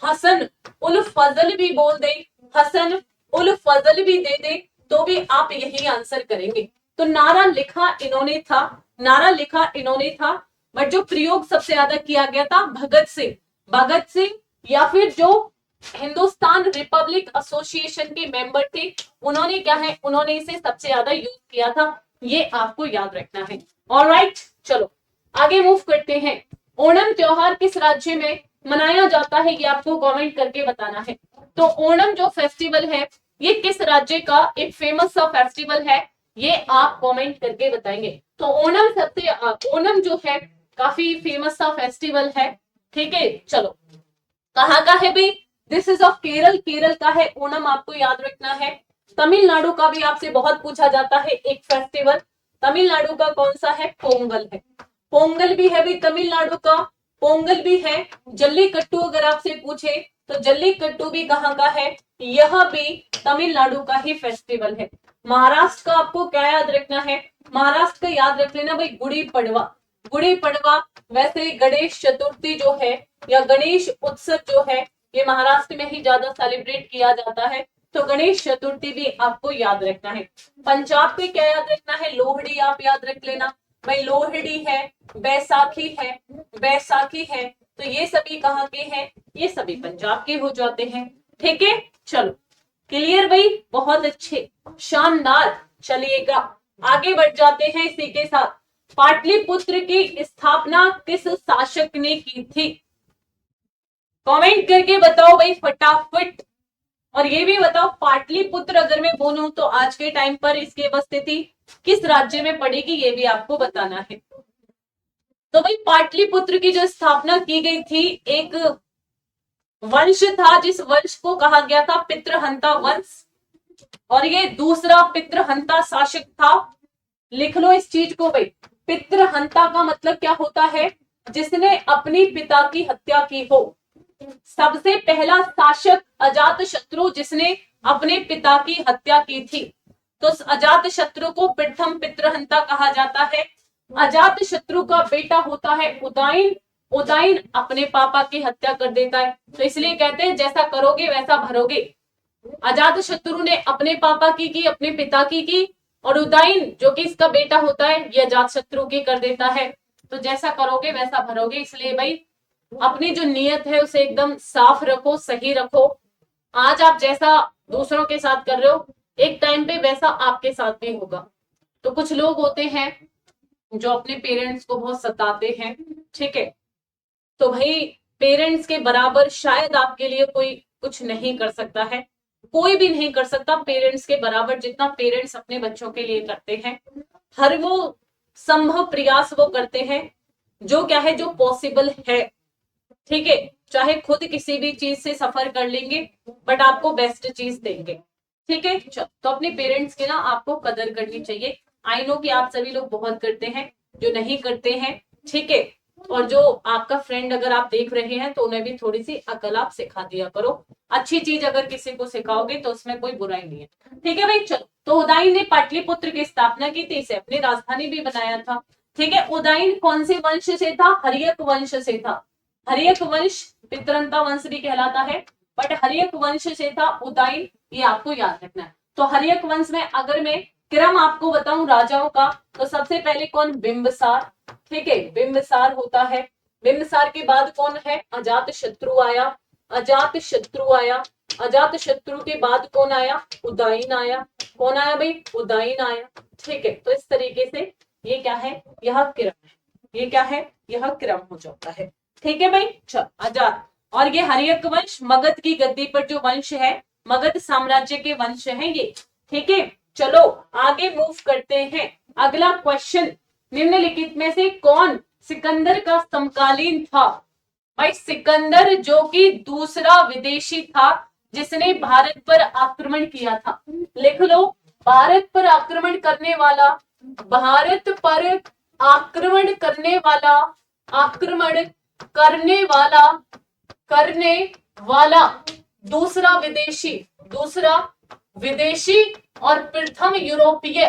हसन उल फजल भी बोल दे, हसन उल फजल भी दे दे, तो भी आप यही आंसर करेंगे। तो नारा लिखा इन्होंने था, नारा लिखा इन्होंने था, बट जो प्रयोग सबसे ज्यादा किया गया था भगत सिंह, भगत सिंह या फिर जो हिंदुस्तान रिपब्लिक एसोसिएशन के मेंबर थे, उन्होंने क्या है, उन्होंने इसे सबसे ज्यादा यूज किया था। ये आपको याद रखना है। ऑलराइट, चलो आगे मूव करते हैं। ओणम त्योहार किस राज्य में मनाया जाता है, ये आपको कमेंट करके बताना है। तो ओणम जो फेस्टिवल है, ये किस राज्य का एक फेमस सा फेस्टिवल है, ये आप कमेंट करके बताएंगे। तो ओणम जो है काफी फेमस सा फेस्टिवल है। ठीक है, चलो कहाँ का है भाई, this is of Kerala, Kerala का है ओणम, आपको याद रखना है। तमिलनाडु का भी आपसे बहुत पूछा जाता है एक फेस्टिवल, तमिलनाडु का कौन सा है, पोंगल है। पोंगल भी है भाई तमिलनाडु का, पोंगल भी है। जल्लीकट्टू अगर आपसे पूछे तो जल्लीकट्टू भी कहाँ का है, यह भी तमिलनाडु का ही फेस्टिवल है। महाराष्ट्र का आपको क्या याद रखना है, महाराष्ट्र का याद रख लेना भाई गुड़ी पड़वा, गुड़ी पड़वा। वैसे गणेश चतुर्थी जो है या गणेश उत्सव जो है, ये महाराष्ट्र में ही ज्यादा सेलिब्रेट किया जाता है, तो गणेश चतुर्थी भी आपको याद रखना है। पंजाब पे क्या याद रखना है, लोहड़ी आप याद रख लेना भाई, लोहड़ी है, बैसाखी है, बैसाखी है। तो ये सभी कहाँ के हैं, ये सभी पंजाब के हो जाते हैं। ठीक है, चलो क्लियर भाई, बहुत अच्छे, शानदार। चलिएगा आगे बढ़ जाते हैं इसी के साथ। पाटलिपुत्र की स्थापना किस शासक ने की थी, कमेंट करके बताओ भाई फटाफट। और ये भी बताओ पाटलिपुत्र अगर मैं बोलूं तो आज के टाइम पर इसकी उपस्थिति किस राज्य में पड़ेगी, ये भी आपको बताना है। तो भाई पाटलिपुत्र की जो स्थापना की गई थी, एक वंश था जिस वंश को कहा गया था पितृहंता वंश, और ये दूसरा पितृहंता शासक था। लिख लो इस चीज को भाई, पितृहंता का मतलब क्या होता है, जिसने अपनी पिता की हत्या की हो। सबसे पहला शासक अजात शत्रु, जिसने अपने पिता की हत्या की थी, तो अजात शत्रु को प्रथम पितृहंता कहा जाता है। अजात शत्रु का बेटा होता है उदयन, उदयन अपने पापा की हत्या कर देता है, तो इसलिए कहते हैं जैसा करोगे वैसा भरोगे। अजात शत्रु ने अपने पापा की अपने पिता की, और उदयन जो कि इसका बेटा होता है, ये अजात शत्रु की कर देता है। तो जैसा करोगे वैसा भरोगे, इसलिए भाई अपनी जो नियत है उसे एकदम साफ रखो, सही रखो। आज आप जैसा दूसरों के साथ कर रहे हो, एक टाइम पे वैसा आपके साथ भी होगा। तो कुछ लोग होते हैं जो अपने पेरेंट्स को बहुत सताते हैं, ठीक है, तो भाई पेरेंट्स के बराबर शायद आपके लिए कोई कुछ नहीं कर सकता है, कोई भी नहीं कर सकता पेरेंट्स के बराबर जितना पेरेंट्स अपने बच्चों के लिए करते हैं। हर वो संभव प्रयास वो करते हैं जो क्या है, जो पॉसिबल है। ठीक है, चाहे खुद किसी भी चीज से सफर कर लेंगे, बट आपको बेस्ट चीज देंगे। ठीक है, तो अपने पेरेंट्स की ना आपको कदर करनी चाहिए। आई नो कि आप सभी लोग बहुत करते हैं, जो नहीं करते हैं, ठीक है, और जो आपका फ्रेंड अगर आप देख रहे हैं तो उन्हें भी थोड़ी सी अकल आप सिखा दिया करो। अच्छी चीज अगर किसी को सिखाओगे तो उसमें कोई बुराई नहीं है। ठीक है भाई, चलो, तो उदयन ने पाटलिपुत्र की स्थापना की थी, इसे अपनी राजधानी भी बनाया था। ठीक है, उदयन कौन से वंश से था, हर्यक वंश से था। हर्यक वंश पितरंता वंश भी कहलाता है, बट हर्यक वंश से था उदयन, ये आपको याद रखना है। तो हर्यक वंश में अगर मैं क्रम आपको बताऊं राजाओं का, तो सबसे पहले कौन, बिंबिसार। ठीक है, बिंबिसार होता है। बिंबिसार के बाद कौन है, अजात शत्रु आया, अजात शत्रु आया। अजात शत्रु के बाद कौन आया, उदयन आया। कौन आया भाई, उदयन आया। ठीक है, तो इस तरीके से ये क्या है, यह क्रम है, ये क्या है, यह क्रम हो जाता है। ठीक है भाई, चल अजात। और ये हर्यक वंश मगध की गद्दी पर जो वंश है, मगध साम्राज्य के वंश है ये। ठीक है, चलो आगे मूव करते हैं। अगला क्वेश्चन, निम्नलिखित में से कौन सिकंदर का समकालीन था। भाई सिकंदर जो कि दूसरा विदेशी था जिसने भारत पर आक्रमण किया था। लिख लो, भारत पर आक्रमण करने वाला भारत पर आक्रमण करने वाला, आक्रमण करने वाला, करने वाला दूसरा विदेशी, दूसरा विदेशी और प्रथम यूरोपीय,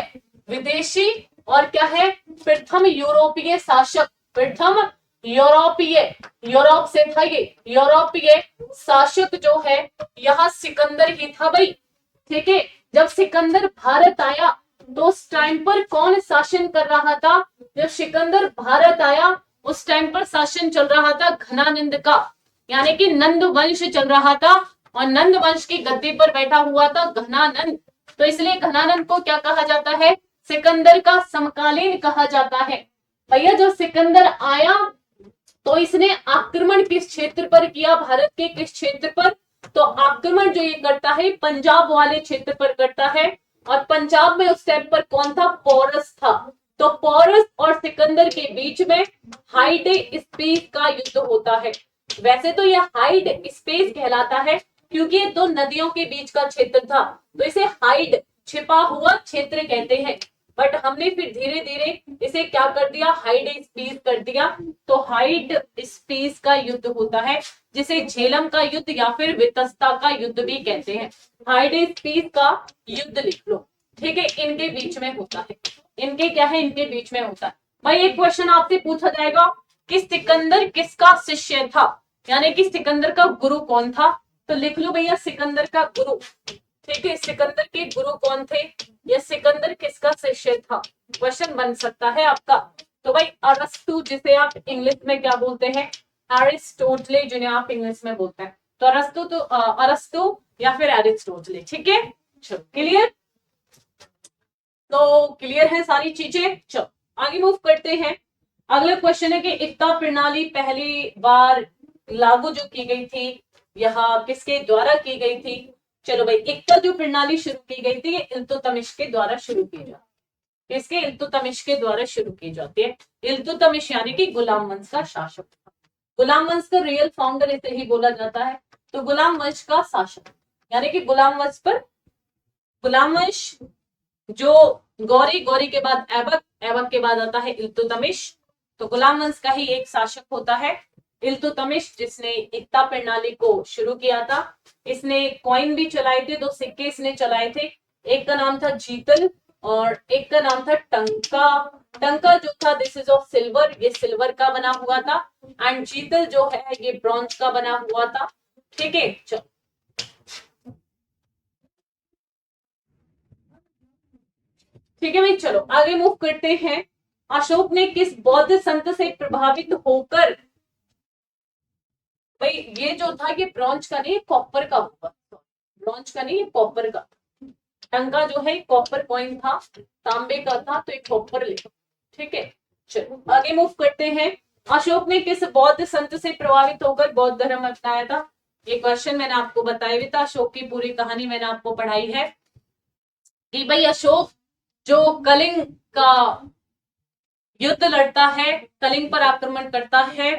विदेशी और क्या है, प्रथम यूरोपीय शासक, प्रथम यूरोपीय, यूरोप से था ये, यूरोपीय शासक जो है यहाँ सिकंदर ही था भाई। ठीक है, जब सिकंदर भारत आया तो उस टाइम पर कौन शासन कर रहा था? जब सिकंदर भारत आया उस टाइम पर शासन चल रहा था घनानंद का, यानी कि नंद वंश चल रहा था और नंद वंश की गद्दी पर बैठा हुआ था घनानंद। तो इसलिए घनानंद को क्या कहा जाता है? सिकंदर का समकालीन कहा जाता है। भैया जब सिकंदर आया तो इसने आक्रमण किस क्षेत्र पर किया? भारत के किस क्षेत्र पर? तो आक्रमण जो ये करता है पंजाब वाले क्षेत्र पर करता है, और पंजाब में उस टाइम पर कौन था? पोरस था। तो पोरस और सिकंदर के बीच में हाइड स्पेस का युद्ध होता है। वैसे तो यह हाइड स्पेस कहलाता है क्योंकि ये दो नदियों के बीच का क्षेत्र था, तो इसे हाइड, छिपा हुआ क्षेत्र कहते हैं। बट हमने फिर धीरे धीरे इसे क्या कर दिया? हाइड स्पेस कर दिया। तो हाइड स्पेस का युद्ध होता है जिसे झेलम का युद्ध या फिर वितस्ता का युद्ध भी कहते हैं। हाइड स्पेस का युद्ध लिख लो। ठीक है, इनके बीच में होता है, इनके क्या है, इनके बीच में होता है। भाई एक क्वेश्चन आपसे पूछा जाएगा कि सिकंदर किसका शिष्य था, यानी कि सिकंदर का गुरु कौन था? तो लिख लो भैया सिकंदर का गुरु। ठीक है, सिकंदर के गुरु कौन थे? ये सिकंदर किसका शिष्य था? क्वेश्चन बन सकता है आपका। तो भाई अरस्तु, जिसे आप इंग्लिश में क्या बोलते हैं? एरिस्टोटले, जिन्हें आप इंग्लिश में बोलते हैं। तो अरस्तु, तो अरस्तु या फिर एरिस्टोटले। ठीक है, चलो क्लियर, तो क्लियर है सारी चीजें। चलो आगे मूव करते हैं। अगला क्वेश्चन है कि एकता प्रणाली पहली बार लागू जो की गई थी यह किसके द्वारा की गई थी? चलो भाई, एकता जो प्रणाली शुरू की गई थी इल्तुतमिश के द्वारा शुरू की जाती, इसके इल्तुतमिश के द्वारा शुरू की जाती है। इल्तुतमिश यानी कि गुलाम वंश का शासक था। गुलाम वंश का रियल फाउंडर इसे ही बोला जाता है। तो गुलाम वंश का शासक, यानी कि गुलाम वंश पर, गुलाम वंश जो गौरी, गौरी के बाद ऐबक, ऐबक के बाद आता है इल्तुतमिश। तो गुलाम वंश का ही एक शासक होता है इल्तुतमिश, जिसने एकता प्रणाली को शुरू किया था। इसने कॉइन भी चलाए थे, दो सिक्के इसने चलाए थे। एक का नाम था जीतल और एक का नाम था टंका। टंका जो था दिस इज ऑफ सिल्वर, ये सिल्वर का बना हुआ था। एंड जीतल जो है ये ब्रॉन्ज का बना हुआ था। ठीक है, चलो ठीक है भाई, चलो आगे मूव करते हैं। अशोक ने किस बौद्ध संत से प्रभावित होकर, भाई ये जो था ये ब्रॉन्ज का नहीं, कॉपर का हुआ, ब्रॉन्ज का नहीं, कॉपर का। टंका जो है कॉपर कॉइन था, तांबे का था, तो एक कॉपर लिखो। ठीक है, चलो आगे मूव करते हैं। अशोक ने किस बौद्ध संत से प्रभावित होकर बौद्ध धर्म अपनाया था? ये क्वेश्चन मैंने आपको बताया भी था, अशोक की पूरी कहानी मैंने आपको पढ़ाई है कि भाई अशोक जो कलिंग का युद्ध लड़ता है, कलिंग पर आक्रमण करता है,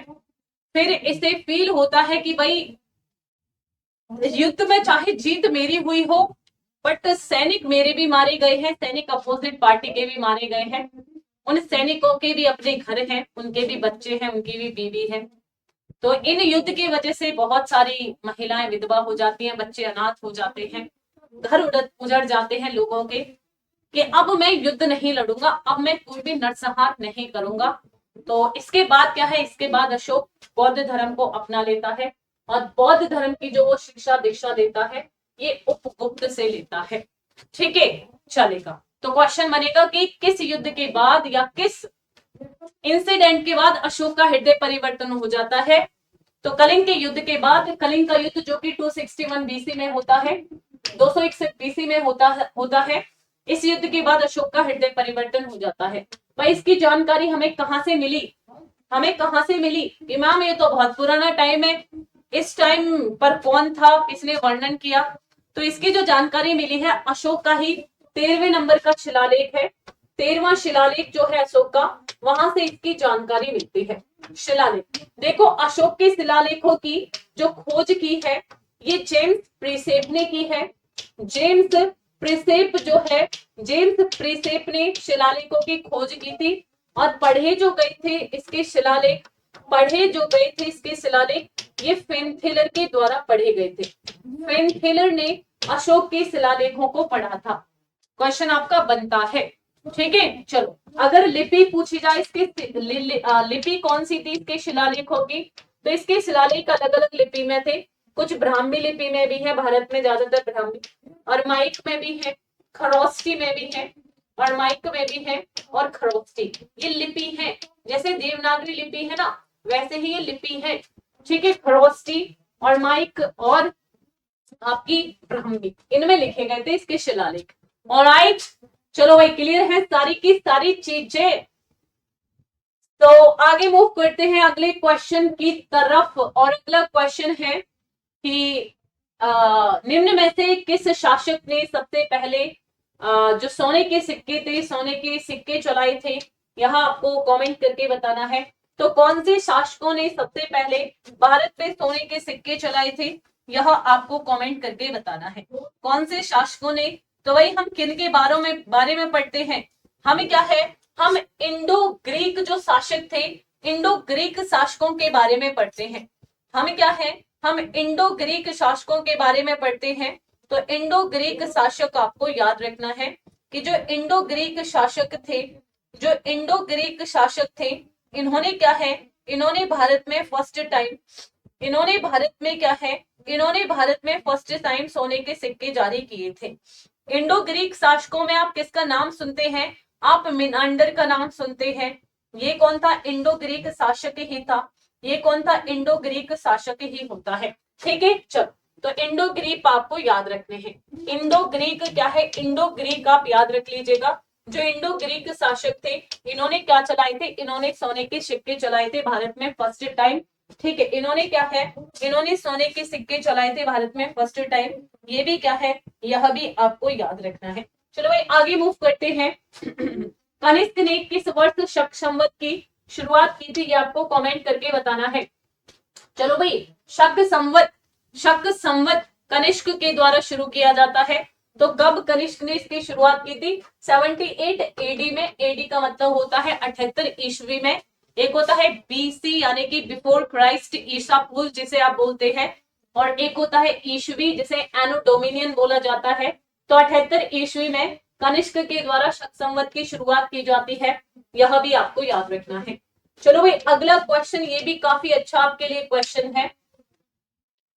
फिर इसे फील होता है कि भाई युद्ध में चाहे जीत मेरी हुई हो बट सैनिक मेरे भी मारे गए हैं, सैनिक अपोजिट पार्टी के भी मारे गए हैं, उन सैनिकों के भी अपने घर हैं, उनके भी बच्चे हैं, उनकी भी बीवी है। तो इन युद्ध की वजह से बहुत सारी महिलाएं विधवा हो जाती हैं, बच्चे अनाथ हो जाते हैं, घर उजड़ जाते हैं लोगों के, कि अब मैं युद्ध नहीं लड़ूंगा, अब मैं कोई भी नरसंहार नहीं करूंगा। तो इसके बाद क्या है, इसके बाद अशोक बौद्ध धर्म को अपना लेता है और बौद्ध धर्म की जो वो शिक्षा दीक्षा देता है ये उपगुप्त से लेता है। ठीक है, चलेगा। तो क्वेश्चन बनेगा कि किस युद्ध के बाद या किस इंसिडेंट के बाद अशोक का हृदय परिवर्तन हो जाता है? तो कलिंग के युद्ध के बाद, कलिंग का युद्ध जो कि 261 बीसी में होता है, 261 बीसी में होता है। इस युद्ध के बाद अशोक का हृदय परिवर्तन हो जाता है। भाई इसकी जानकारी हमें कहां से मिली? हमें कहां से मिली कि मैम ये तो बहुत पुराना टाइम है, इस टाइम पर कौन था, किसने वर्णन किया? तो इसकी जो जानकारी मिली है अशोक का ही 13वें नंबर का शिलालेख है, 13वां शिलालेख जो है अशोक का, वहां से इसकी जानकारी मिलती है। शिलालेख देखो, अशोक के शिलालेखों की जो खोज की है ये जेम्स प्रीसेप ने की है। जेम्स प्रिसेप जो है, जेम्स प्रिसेप ने शिलालेखों की खोज की थी और पढ़े जो गए थे इसके शिलालेख, पढ़े जो गए थे इसके शिलालेख ये फेनथेलर के द्वारा पढ़े गए थे। फेनथेलर ने अशोक के शिलालेखों को पढ़ा था। क्वेश्चन आपका बनता है, ठीक है। चलो, अगर लिपि पूछी जाए इसके लिपि कौन सी थी इसके शिलालेखों की, तो इसके शिलालेख अलग अलग लिपि में थे। कुछ ब्राह्मी लिपि में भी है, भारत में ज्यादातर ब्राह्मी, और माइक में भी है, खरोष्टी में भी है, और माइक में भी है, और खरोष्टी ये लिपि है। जैसे देवनागरी लिपि है ना, वैसे ही ये लिपि है, ठीक है। खरोष्टी और माइक और आपकी ब्राह्मी, इनमें लिखे गए थे इसके शिलालेख। ऑलराइट, चलो भाई, क्लियर है सारी की सारी चीजें। तो आगे मूव करते हैं अगले क्वेश्चन की तरफ, और अगला क्वेश्चन है कि निम्न में से किस शासक ने सबसे पहले जो सोने के सिक्के थे, सोने के सिक्के चलाए थे, यहाँ आपको कमेंट करके बताना है। तो कौन से शासकों ने सबसे पहले भारत में सोने के सिक्के चलाए थे, यह आपको कमेंट करके बताना है। कौन से शासकों ने, तो वही हम किन के बारे में पढ़ते हैं, हमें क्या है, हम इंडो ग्रीक जो शासक थे, इंडो ग्रीक शासकों के बारे में पढ़ते हैं। हमें क्या है, हम इंडो ग्रीक शासकों के बारे में पढ़ते हैं। तो इंडो ग्रीक शासक आपको याद रखना है कि जो इंडो ग्रीक शासक थे, जो इंडो ग्रीक शासक थे, इन्होंने क्या है, इन्होंने भारत में फर्स्ट टाइम, इन्होंने भारत में क्या है, इन्होंने भारत में फर्स्ट टाइम सोने के सिक्के जारी किए थे। इंडो ग्रीक शासकों में आप किसका नाम सुनते हैं, आप मिनांडर का नाम सुनते हैं। ये कौन था, इंडो ग्रीक शासक ही था। ये कौन था, इंडो ग्रीक शासक ही होता है, ठीक है। चलो, तो इंडो ग्रीक आपको याद रखने हैं। इंडो ग्रीक क्या है, इंडो ग्रीक आप याद रख लीजिएगा। जो इंडो ग्रीक शासक थे, इन्होंने क्या चलाए थे, इन्होंने सोने के सिक्के चलाए थे भारत में फर्स्ट टाइम, ठीक है। इन्होंने क्या है, इन्होंने सोने के सिक्के चलाए थे भारत में फर्स्ट टाइम। ये भी क्या है, यह भी आपको याद रखना है। चलो भाई, आगे मूव करते हैं। कनिष्क ने किस वर्ष शक संवत की शुरुआत की थी, ये आपको कमेंट करके बताना है। चलो भाई, शक संवत कनिष्क के द्वारा शुरू किया जाता है। तो कब कनिष्क ने इसकी शुरुआत की थी, 78 एडी में। एडी का मतलब होता है 78 ईस्वी में। एक होता है बीसी यानी कि बिफोर क्राइस्ट, ईसा पूर्व जिसे आप बोलते हैं, और एक होता है ईस्वी जिसे एनो डोमिनियन बोला जाता है। तो 78 ईस्वी में कनिष्क के द्वारा शक संवत की शुरुआत की जाती है, यह भी आपको याद रखना है। चलो भाई, अगला क्वेश्चन, ये भी काफी अच्छा आपके लिए क्वेश्चन है,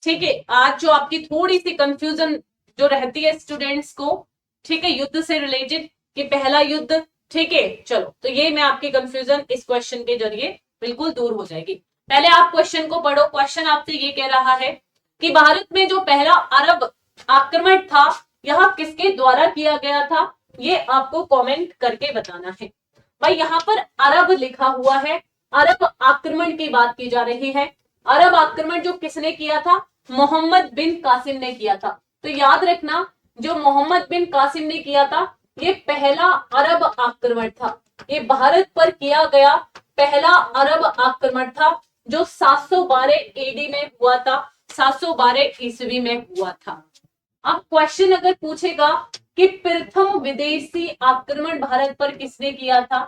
ठीक है। आज जो आपकी थोड़ी सी कंफ्यूजन जो रहती है स्टूडेंट्स को, ठीक है, युद्ध से रिलेटेड कि पहला युद्ध, ठीक है। चलो, तो ये मैं आपकी कंफ्यूजन इस क्वेश्चन के जरिए बिल्कुल दूर हो जाएगी। पहले आप क्वेश्चन को पढ़ो। क्वेश्चन आपसे ये कह रहा है कि भारत में जो पहला अरब आक्रमण था, यह किसके द्वारा किया गया था, ये आपको कमेंट करके बताना है। भाई, यहाँ पर अरब लिखा हुआ है, अरब आक्रमण की बात की जा रही है। अरब आक्रमण जो किसने किया था, मोहम्मद बिन कासिम ने किया था। तो याद रखना, जो मोहम्मद बिन कासिम ने किया था, ये पहला अरब आक्रमण था। ये भारत पर किया गया पहला अरब आक्रमण था, जो 712 एडी में हुआ था, 712 ईस्वी में हुआ था। अब क्वेश्चन अगर पूछेगा कि प्रथम विदेशी आक्रमण भारत पर किसने किया था,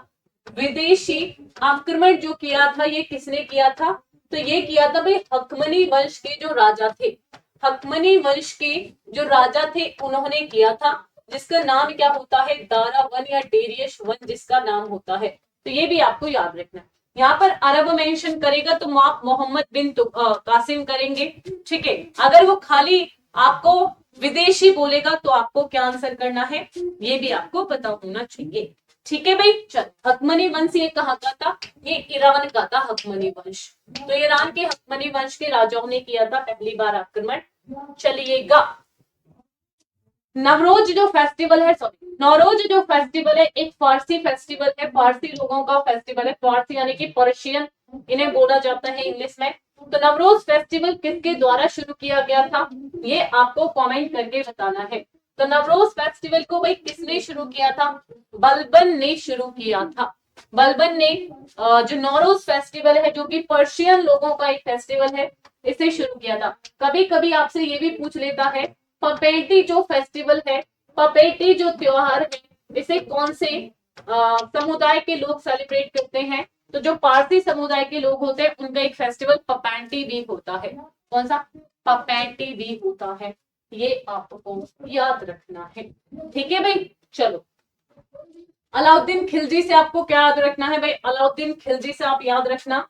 विदेशी आक्रमण जो किया था ये किसने किया था, तो ये किया था भाई हकमनी वंश के जो राजा थे, हकमनी वंश के जो राजा थे उन्होंने किया था, जिसका नाम क्या होता है, दारा वन या डेरियस वन जिसका नाम होता है। तो ये भी आपको याद रखना। यहाँ पर अरब मेंशन करेगा तो आप मोहम्मद बिन कासिम करेंगे, ठीक है। अगर वो खाली आपको विदेशी बोलेगा तो आपको क्या आंसर करना है, ये भी आपको पता होना चाहिए, ठीक है भाई। चल, हकमनी वंश ये कहाँ का था, ये ईरान का था हकमनी वंश। तो ईरान के हकमनी वंश के राजाओं ने किया था पहली बार आक्रमण। चलिएगा, नवरोज जो फेस्टिवल है, सॉरी नौरोज जो फेस्टिवल है, एक फारसी फेस्टिवल है, फारसी लोगों का फेस्टिवल है, फारसी यानी कि पर्शियन इन्हें बोला जाता है इंग्लिश में। तो नवरोज फेस्टिवल किसके द्वारा शुरू किया गया था, ये आपको कमेंट करके बताना है। तो नवरोज फेस्टिवल को भाई किसने शुरू किया था, बलबन ने शुरू किया था। बलबन ने जो नौरोज फेस्टिवल है, जो कि पर्शियन लोगों का एक फेस्टिवल है, इसे शुरू किया था। कभी कभी आपसे ये भी पूछ लेता है पपेटी जो फेस्टिवल है पपेटी जो त्योहार है इसे कौन से समुदाय के लोग सेलिब्रेट करते हैं? तो जो पारसी समुदाय के लोग होते हैं उनका एक फेस्टिवल पपैंटी भी होता है। कौन सा? पपैंटी भी होता है। ये आपको याद रखना है। ठीक है भाई, चलो। अलाउद्दीन खिलजी से आपको क्या याद रखना है भाई? अलाउद्दीन खिलजी से आप याद रखना,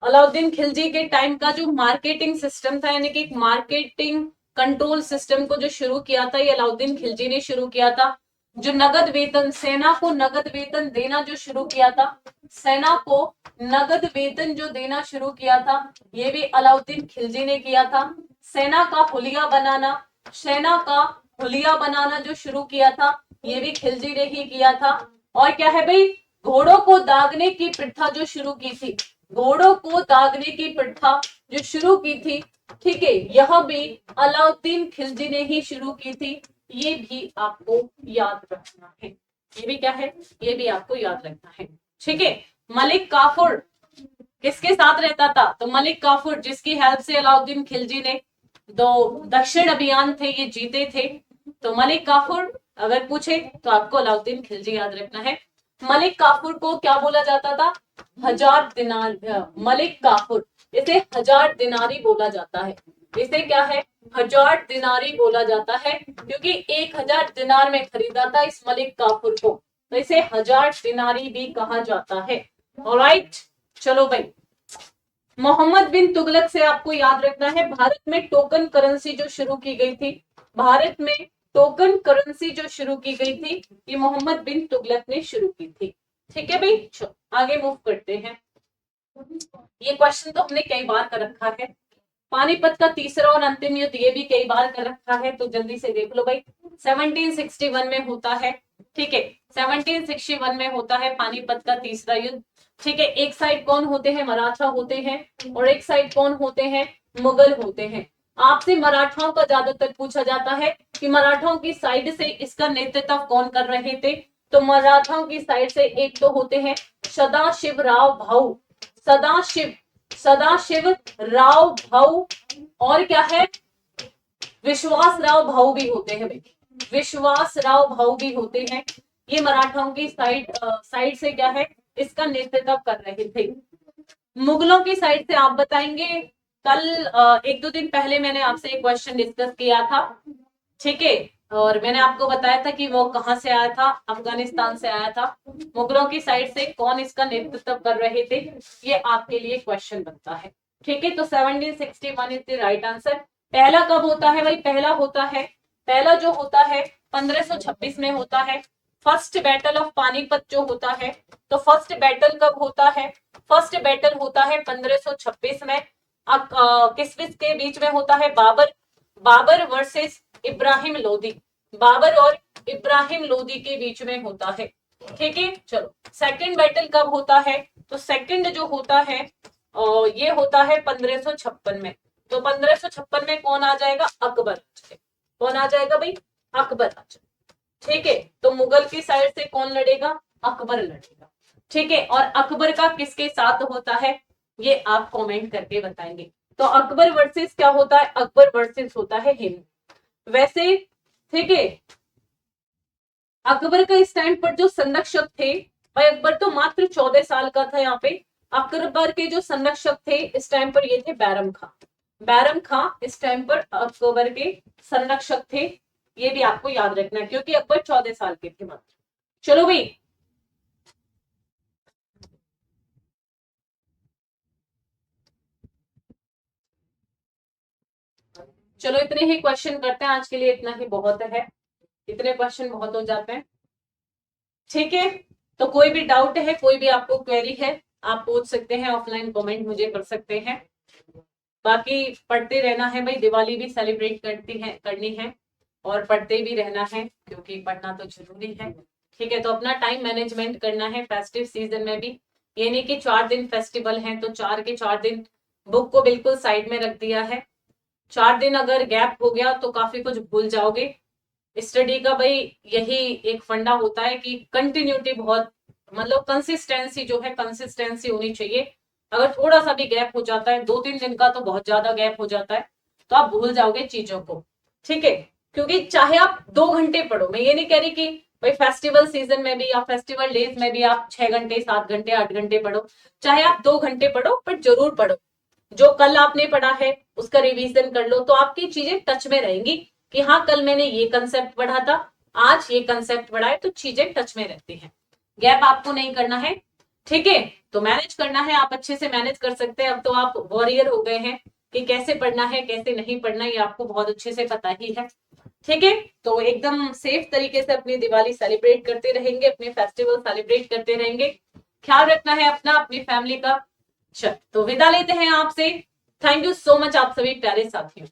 अलाउद्दीन खिलजी के टाइम का जो मार्केटिंग सिस्टम था, यानी कि मार्केटिंग कंट्रोल सिस्टम को जो शुरू किया था, ये अलाउद्दीन खिलजी ने शुरू किया था। जो नगद वेतन, सेना को नगद वेतन देना जो शुरू किया था, सेना को नगद वेतन जो देना शुरू किया था, ये भी अलाउद्दीन खिलजी ने किया था। सेना का हुलिया बनाना, सेना का हुलिया बनाना जो शुरू किया था, ये भी खिलजी ने ही किया था। और क्या है भाई? घोड़ों को दागने की प्रथा जो शुरू की थी, घोड़ों को दागने की प्रथा जो शुरू की थी, ठीक है, यह भी अलाउद्दीन खिलजी ने ही शुरू की थी। ये भी आपको याद रखना है। ये भी क्या है? ये भी आपको याद रखना है। ठीक है। मलिक काफूर किसके साथ रहता था? तो मलिक काफूर, जिसकी हेल्प से अलाउद्दीन खिलजी ने दो दक्षिण अभियान थे ये जीते थे। तो मलिक काफूर अगर पूछे तो आपको अलाउद्दीन खिलजी याद रखना है। मलिक काफूर को क्या बोला जाता था? हजार दिनार। मलिक काफूर, इसे हजार दिनारी बोला जाता है। इसे क्या है? हजार दिनारी बोला जाता है, क्योंकि 1000 दिनार में खरीदा था इस मलिक काफूर को, तो इसे हजार दिनारी भी कहा जाता है। ऑलराइट, चलो भाई। मोहम्मद बिन तुगलक से आपको याद रखना है, भारत में टोकन करेंसी जो शुरू की गई थी, भारत में टोकन करेंसी जो शुरू की गई थी, ये मोहम्मद बिन तुगलक ने शुरू की थी। ठीक है भाई, चलो आगे मूव करते हैं। ये क्वेश्चन तो हमने कई बार कर रखा है। पानीपत का तीसरा और अंतिम युद्ध, ये भी कई बार कर रखा है, तो जल्दी से देख लो भाई। 1761 में होता है। ठीक है, 1761 में होता है पानीपत का तीसरा युद्ध। ठीक है, एक साइड कौन होते हैं? मराठा होते हैं, और एक साइड कौन होते हैं? मुगल होते हैं। आपसे मराठाओं का ज्यादातर पूछा जाता है कि मराठाओं की साइड से इसका नेतृत्व कौन कर रहे थे? तो मराठाओं की साइड से एक तो होते हैं सदाशिव राव भाऊ, सदाशिव सदाशिव राव भाऊ, और क्या है? विश्वास राव भाऊ भी होते हैं भाई, विश्वास राव भाऊ भी होते हैं। ये मराठाओं की साइड से क्या है? इसका नेतृत्व कर रहे थे। मुगलों की साइड से आप बताएंगे। कल एक दो दिन पहले मैंने आपसे एक क्वेश्चन डिस्कस किया था। ठीक है, और मैंने आपको बताया था कि वो कहां से आया था? अफगानिस्तान से आया था। मुगलों की साइड से कौन इसका नेतृत्व कर रहे थे? ये आपके लिए क्वेश्चन बनता है। ठीक है, तो 1761 इज द राइट आंसर। पहला कब होता है भाई? पहला होता है, पहला जो होता है 1526 में होता है। फर्स्ट बैटल ऑफ पानीपत जो होता है, तो फर्स्ट बैटल कब होता है? फर्स्ट बैटल होता है 1526 में। किसके बीच में होता है? बाबर वर्सेस इब्राहिम लोदी, बाबर और इब्राहिम लोदी के बीच में होता है। ठीक है, चलो सेकंड बैटल कब होता है? तो सेकंड जो होता है ये होता है 1556 में। तो 1556 में कौन आ जाएगा? अकबर। कौन आ जाएगा भाई? अकबर आ जाएगा। ठीक है, तो मुगल की साइड से कौन लड़ेगा? अकबर लड़ेगा। ठीक है, और अकबर का किसके साथ होता है? ये आप कमेंट करके बताएंगे। तो अकबर वर्सेस क्या होता है? अकबर वर्सेस होता है हिंद। वैसे ठीक है, अकबर का इस टाइम पर जो संरक्षक थे, भाई अकबर तो मात्र 14 साल का था यहाँ पे। अकबर के जो संरक्षक थे इस टाइम पर ये थे बैरम खां। बैरम खां इस टाइम पर अकबर के संरक्षक थे। ये भी आपको याद रखना है, क्योंकि अकबर 14 साल के थे मात्र। चलो भाई, चलो इतने ही क्वेश्चन करते हैं आज के लिए, इतना ही बहुत है। इतने क्वेश्चन बहुत हो जाते हैं। ठीक है, तो कोई भी डाउट है, कोई भी आपको क्वेरी है, आप पूछ सकते हैं, ऑफलाइन कमेंट मुझे कर सकते हैं। बाकी पढ़ते रहना है भाई, दिवाली भी सेलिब्रेट करनी है, और पढ़ते भी रहना है, क्योंकि पढ़ना तो जरूरी है। ठीक है, तो अपना टाइम मैनेजमेंट करना है फेस्टिव सीजन में भी। ये नहीं कि 4 दिन फेस्टिवल हैं तो 4 के 4 दिन बुक को बिल्कुल साइड में रख दिया है। 4 दिन अगर गैप हो गया तो काफी कुछ भूल जाओगे। स्टडी का भाई यही एक फंडा होता है कि कंटिन्यूटी बहुत, मतलब कंसिस्टेंसी जो है, कंसिस्टेंसी होनी चाहिए। अगर थोड़ा सा भी गैप हो जाता है, 2-3 दिन का तो बहुत ज्यादा गैप हो जाता है, तो आप भूल जाओगे चीजों को। ठीक है, क्योंकि चाहे आप 2 घंटे पढ़ो, मैं ये नहीं कह रही कि भाई फेस्टिवल सीजन में भी या फेस्टिवल डेज में भी आप 6 घंटे 7 घंटे 8 घंटे पढ़ो, चाहे आप 2 घंटे पढ़ो पर जरूर पढ़ो। जो कल आपने पढ़ा है उसका रिवीजन कर लो, तो आपकी चीजें टच में रहेंगी कि हाँ कल मैंने ये कंसेप्ट पढ़ा था, आज ये कंसेप्ट पढ़ा है, तो चीजें टच में रहती हैं। गैप आपको नहीं करना है, ठीक है। तो मैनेज करना है, आप अच्छे से मैनेज कर सकते हैं। अब तो आप वॉरियर हो गए हैं कि कैसे पढ़ना है कैसे नहीं पढ़ना, ये आपको बहुत अच्छे से पता ही है, ठीक है। तो एकदम सेफ तरीके से अपनी दिवाली सेलिब्रेट करते रहेंगे, अपने फेस्टिवल सेलिब्रेट करते रहेंगे। ख्याल रखना है अपना, अपनी फैमिली का। चल तो विदा लेते हैं आपसे। थैंक यू सो मच आप सभी प्यारे साथियों।